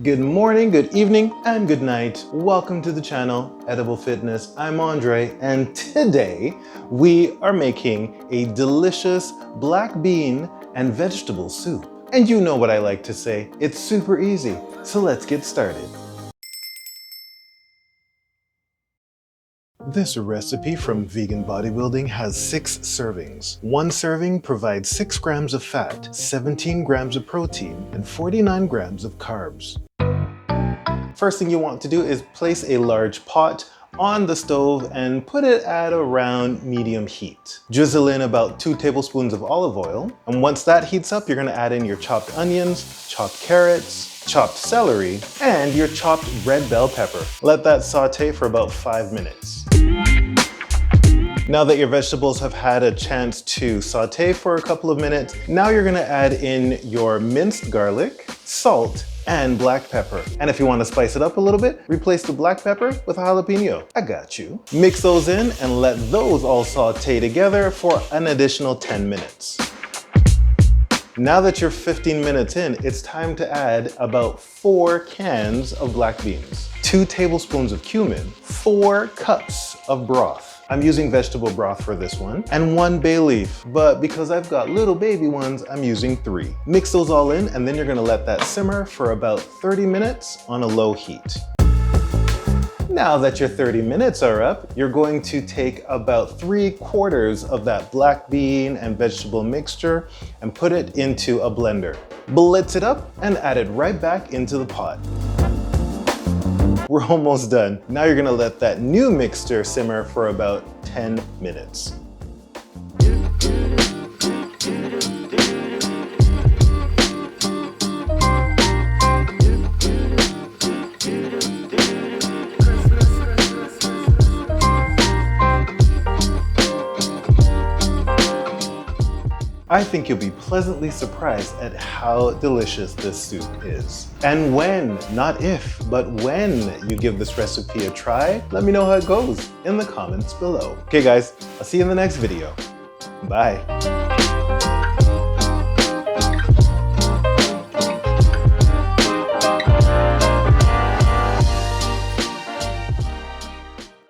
Good morning, good evening, and good night. Welcome to the channel, Edible Fitness. I'm Andre, and today we are making a delicious black bean and vegetable soup. And you know what I like to say, it's super easy. So let's get started. This recipe from Vegan Bodybuilding has 6 servings. One serving provides 6 grams of fat, 17 grams of protein, and 49 grams of carbs. First thing you want to do is place a large pot on the stove and put it at around medium heat. Drizzle in about 2 tablespoons of olive oil, and once that heats up, you're gonna add in your chopped onions, chopped carrots, chopped celery, and your chopped red bell pepper. Let that saute for about 5 minutes. Now that your vegetables have had a chance to saute for a couple of minutes, now you're gonna add in your minced garlic, salt, and black pepper. And if you want to spice it up a little bit, replace the black pepper with a jalapeno. I got you. Mix those in and let those all saute together for an additional 10 minutes. Now that you're 15 minutes in, it's time to add about 4 cans of black beans, 2 tablespoons of cumin, 4 cups of broth. I'm using vegetable broth for this one, and 1 bay leaf, but because I've got little baby ones, I'm using 3. Mix those all in, and then you're gonna let that simmer for about 30 minutes on a low heat. Now that your 30 minutes are up, you're going to take about 3/4 of that black bean and vegetable mixture and put it into a blender. Blitz it up and add it right back into the pot. We're almost done. Now you're gonna let that new mixture simmer for about 10 minutes. I think you'll be pleasantly surprised at how delicious this soup is. And when, not if, but when you give this recipe a try, let me know how it goes in the comments below. Okay guys, I'll see you in the next video. Bye.